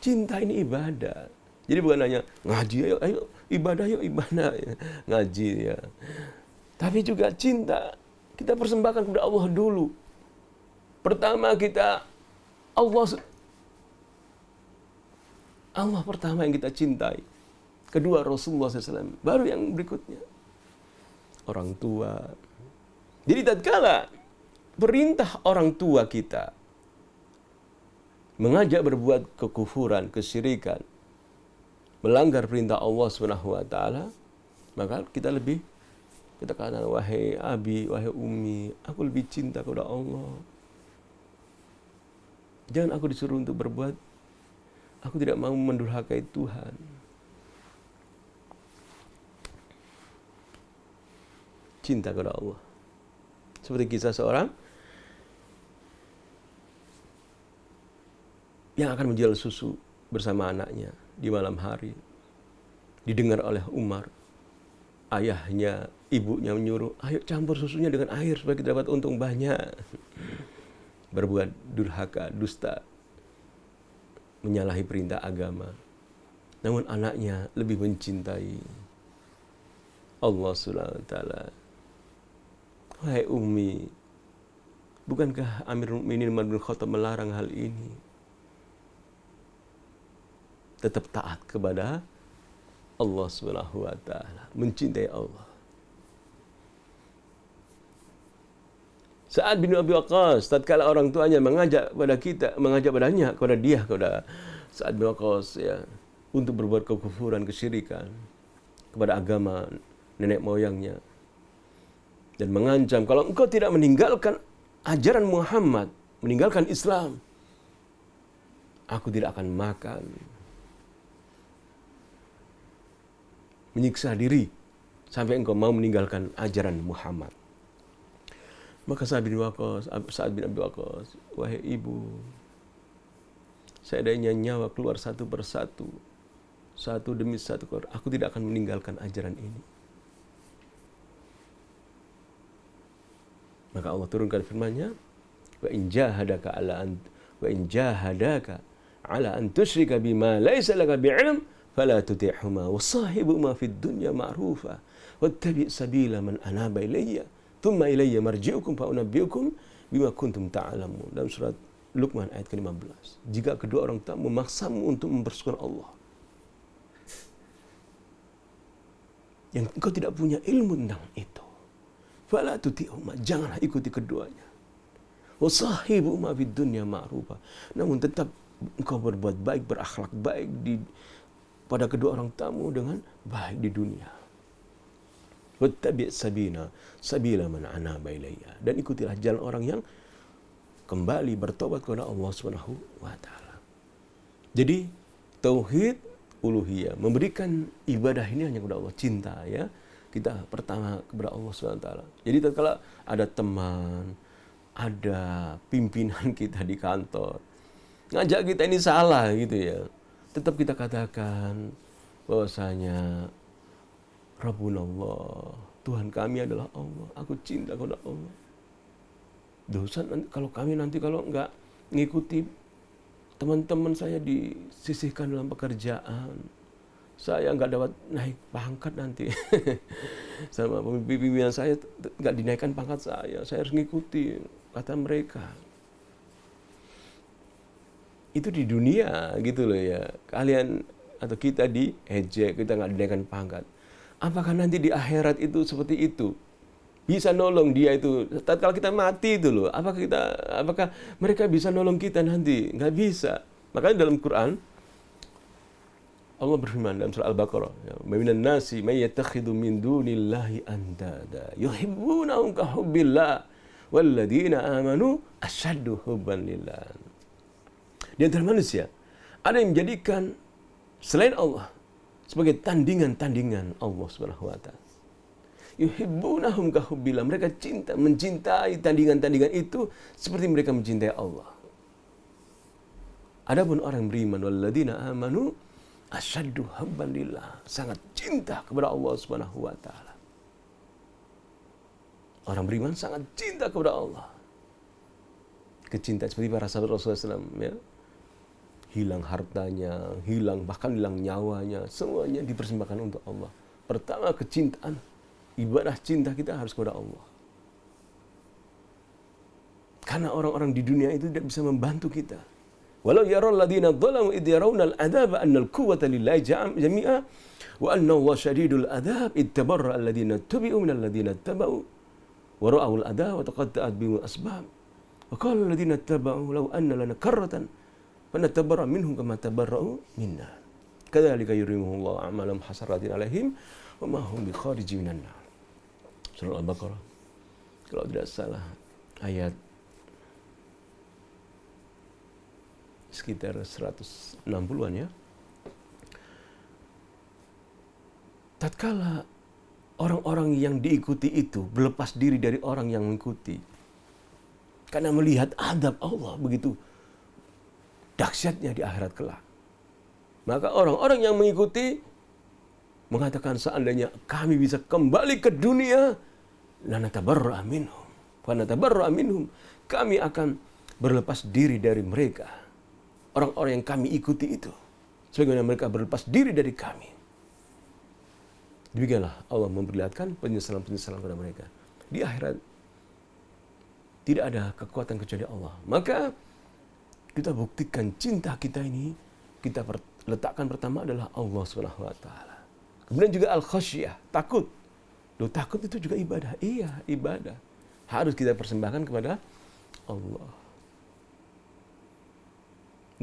B: Cinta ini ibadah. Jadi bukan hanya ngaji, ayo ibadah, ngaji ya. Tapi juga cinta. Kita persembahkan kepada Allah dulu. Pertama Allah pertama yang kita cintai. Kedua Rasulullah SAW. Baru yang berikutnya orang tua. Jadi tatkala perintah orang tua kita mengajak berbuat kekufuran, kesyirikan, melanggar perintah Allah SWT, maka kita katakan, wahai abi, wahai umi, aku lebih cinta kepada Allah. Jangan aku disuruh untuk berbuat, aku tidak mau mendurhakai Tuhan. cinta kepada Allah. Seperti kisah seorang yang akan menjual susu bersama anaknya di malam hari. Didengar oleh Umar. Ayahnya, ibunya menyuruh, ayo campur susunya dengan air supaya kita dapat untung banyak. Berbuat durhaka, dusta, menyalahi perintah agama. Namun anaknya lebih mencintai Allah Subhanahu wa taala. Wahai Ummi, bukankah Amirul Mukminin Umar bin Khattab melarang hal ini? Tetap taat kepada Allah Subhanahu wa taala, mencintai Allah. Sa'ad bin Abi Waqqas, tatkala orang tuanya mengajak kepada Sa'ad bin Waqqas ya, untuk berbuat kekufuran, kesyirikan kepada agama nenek moyangnya, dan mengancam, kalau engkau tidak meninggalkan ajaran Muhammad, meninggalkan Islam, aku tidak akan makan. Menyiksa diri sampai engkau mau meninggalkan ajaran Muhammad. Maka Sa'ad bin Abi Waqqas, wahai ibu, seandainya nyawa keluar satu persatu, satu demi satu, aku tidak akan meninggalkan ajaran ini. Maka Allah turunkan firman-Nya, wa in jahadaka ala an tusyrika bima laysa laka bi'ilm fala tuti'huma wa sahibhuma fid dunya ma'rufa wattabi' sabila man anaba ilayya thumma ilayya marji'ukum fa unabbi'ukum bima kuntum ta'lamun. Dalam surat Luqman ayat ke-15. Jika kedua orang tua memaksamu untuk mempersekutukan Allah, yang engkau tidak punya ilmu tentang itu, fala tuti'huma, janganlah ikuti keduanya. Wa sahibhuma fid dunya ma'rufa, namun tetap engkau berbuat baik, berakhlak baik pada kedua orang tamu dengan baik di dunia. Wattabi' sabila man anaba ilayya, dan ikutilah jalan orang yang kembali bertobat kepada Allah Subhanahu wa taala. Jadi tauhid uluhiyah, memberikan ibadah ini hanya kepada Allah, cinta ya. Kita pertama kepada Allah Subhanahu wa taala. Jadi tatkala ada teman, ada pimpinan kita di kantor ngajak kita ini salah gitu ya, tetap kita katakan bahwasanya Rabbunallah, Tuhan kami adalah Allah, aku cinta kepada Allah. Dosa kalau kami nanti kalau enggak mengikuti teman-teman saya disisihkan dalam pekerjaan, saya enggak dapat naik pangkat nanti. Sama pimpinan saya enggak dinaikkan pangkat saya harus mengikuti kata mereka. Itu di dunia gitu loh ya. Kalian atau kita diejek, kita nggak dinaikkan pangkat. Apakah nanti di akhirat itu seperti itu? Bisa nolong dia itu. Kalau kita mati itu loh. Apakah mereka bisa nolong kita nanti? Nggak bisa. Makanya dalam Quran Allah berfirman dalam surah Al-Baqarah, "Minan nasi may yattakhidhu min dunillahi andada yuhibbunahum ka hubbillah walladzina amanu asyaddu hubban lillah." Di antara manusia ada yang menjadikan selain Allah sebagai tandingan-tandingan Allah Subhanahu wa taala. Yuhibbunahum ka hubbillah, mereka mencintai tandingan-tandingan itu seperti mereka mencintai Allah. Adapun orang beriman, walladzina amanu asyaddu hubban lillah, sangat cinta kepada Allah Subhanahu wa taala. Orang beriman sangat cinta kepada Allah. Kecintaan seperti para sahabat Rasulullah SAW, ya. Hilang hartanya, bahkan hilang nyawanya, semuanya dipersembahkan untuk Allah. Pertama, kecintaan, ibadah cinta kita harus kepada Allah. Karena orang-orang di dunia itu tidak bisa membantu kita. Walau yaral ladzina dzalamu idh yarawna al-'adzaba anna al-quwwata lillahi jami'a wa anna Allah syadidul 'adzab ittabarra alladzina tubi'u minal ladzina tabau wa ra'aw al-'adzaba wa taqatta'at bihim al-asbab wa qala alladzina tabau law anna lana karratan fanatabarra minhum kama tabarra'u minna kadzalika yurimuhullahu a'malahum hasaratin 'alaihim wa ma hum bikharijin minan nar. Surah Al-Baqarah kalau tidak salah ayat sekitar 160-an ya. Tatkala orang-orang yang diikuti itu berlepas diri dari orang yang mengikuti. Karena melihat adab Allah begitu dahsyatnya di akhirat kelak. Maka orang-orang yang mengikuti mengatakan seandainya kami bisa kembali ke dunia, lanatabarra'a minhum. Fanatabarra'a minhum. Kami akan berlepas diri dari mereka. Orang-orang yang kami ikuti itu. Sebagaimana mereka berlepas diri dari kami. Demikianlah Allah memperlihatkan penyesalan-penyesalan kepada mereka. Di akhirat tidak ada kekuatan kecuali Allah. Maka kita buktikan cinta kita ini, kita letakkan pertama adalah Allah Subhanahu wa taala. Kemudian juga al-khasyah, takut. Loh, takut itu juga ibadah. Iya, ibadah. Harus kita persembahkan kepada Allah.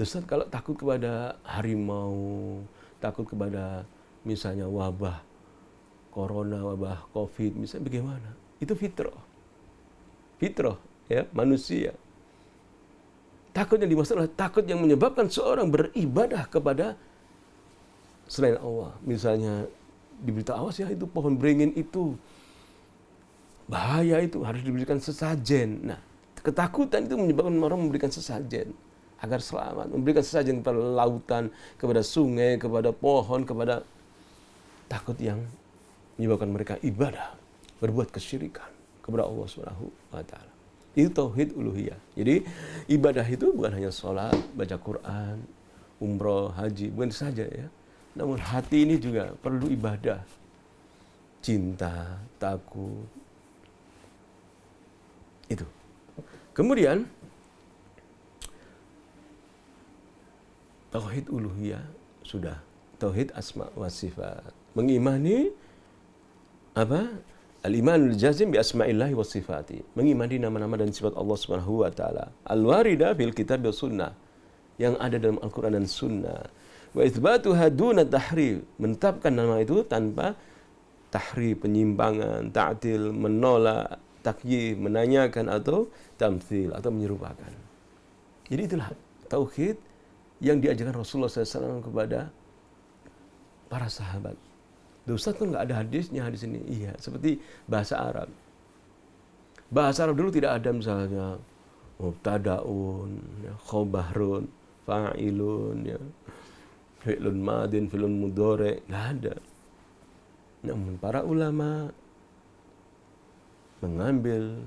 B: Ustaz, kalau takut kepada harimau, takut kepada misalnya wabah corona, wabah covid, misalnya bagaimana? Itu fitrah. Fitrah, ya, manusia. Takut yang dimaksud adalah takut yang menyebabkan seorang beribadah kepada selain Allah. Misalnya diberitahu, awas ya, itu pohon beringin itu bahaya, itu harus diberikan sesajen. Nah, ketakutan itu menyebabkan orang memberikan sesajen agar selamat, memberikan sesajen kepada lautan, kepada sungai, kepada pohon, kepada takut yang menyebabkan mereka ibadah, berbuat kesyirikan kepada Allah Subhanahu wa taala. Itu tauhid uluhiyah. Jadi ibadah itu bukan hanya sholat, baca Quran, umroh, haji, bukan saja ya. Namun hati ini juga perlu ibadah. Cinta, takut. Itu. Kemudian tauhid uluhiyah sudah. Tauhid asma wa sifat. Mengimani apa? Al-imanul jazim bi asma'illahi wa sifati. Mengimani nama-nama dan sifat Allah Subhanahu wa taala. Al-warida fil kitab wa sunnah. Yang ada dalam Al-Qur'an dan sunnah. Wa itsbatuha duna tahrif. Menetapkan nama itu tanpa tahrif, penyimpangan, ta'til, menolak, takyif, menanyakan atau tamtsil atau menyerupakan. Jadi itulah tauhid yang diajarkan Rasulullah SAW kepada para sahabat. Ustaz, kan nggak ada hadisnya hadis ini. Iya, seperti bahasa Arab. Bahasa Arab dulu tidak ada misalnya mubtadaun, ya, khobarun, fa'ilun, ya, fi'lun madin, fi'lun mudhari, nggak ada. Namun para ulama mengambil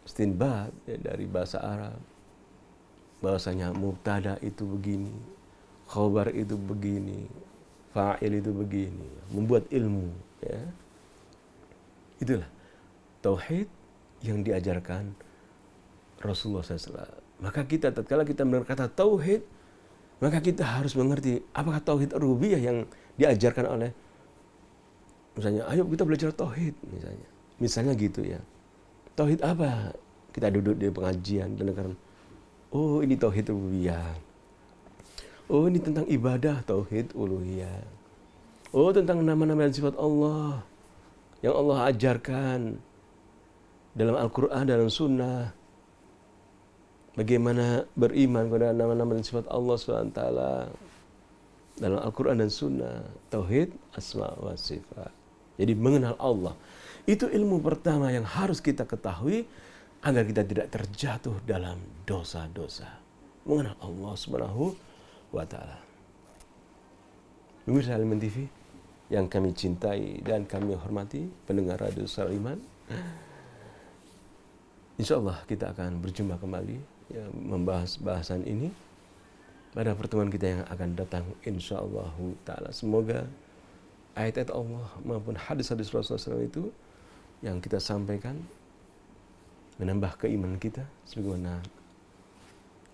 B: istinbat ya, dari bahasa Arab, bahwasanya mubtada itu begini, khobar itu begini, fa'il itu begini, membuat ilmu, ya. Itulah tauhid yang diajarkan Rasulullah SAW. Maka kita tatkala kita mendengar kata tauhid, maka kita harus mengerti apakah tauhid rububiyah yang diajarkan oleh, misalnya, ayo kita belajar tauhid, misalnya gitu ya. Tauhid apa? Kita duduk di pengajian dan dengar, oh ini tauhid rububiyah. Oh, ini tentang ibadah, tauhid uluhiyah. Oh, tentang nama-nama dan sifat Allah yang Allah ajarkan dalam Al-Quran, dalam Sunnah. Bagaimana beriman kepada nama-nama dan sifat Allah SWT dalam Al-Quran dan Sunnah. Tauhid asma wa sifat. Jadi mengenal Allah. Itu ilmu pertama yang harus kita ketahui agar kita tidak terjatuh dalam dosa-dosa. Mengenal Allah Subhanahu wa ta'ala. Pemirsa Al-Iman TV yang kami cintai dan kami hormati, pendengar Radio Suara Iman, insyaallah kita akan berjumpa kembali ya, membahas bahasan ini pada pertemuan kita yang akan datang insyaallah ta'ala. Semoga ayat-ayat Allah maupun hadis-hadis Rasulullah SAW itu yang kita sampaikan menambah keimanan kita sebagaimana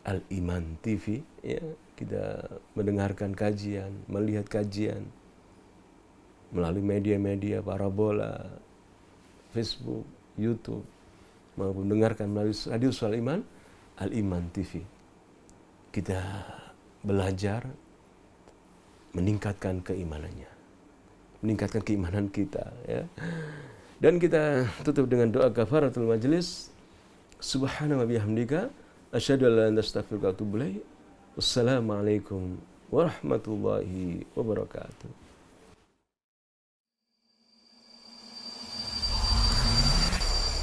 B: Al-Iman TV ya. Kita mendengarkan kajian, melihat kajian melalui media-media parabola, Facebook, YouTube, maupun mendengarkan melalui Radio Suara Iman, Al-Iman TV. Kita belajar meningkatkan keimanannya, meningkatkan keimanan kita ya. Dan kita tutup dengan doa kafaratul majlis. Subhanahu wa bihamdika asyhadu an la ilaha illa anta astaghfiruka wa atubu ilaik. Wassalamualaikum warahmatullahi wabarakatuh.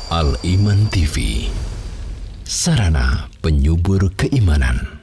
A: Al Iman TV, sarana penyubur keimanan.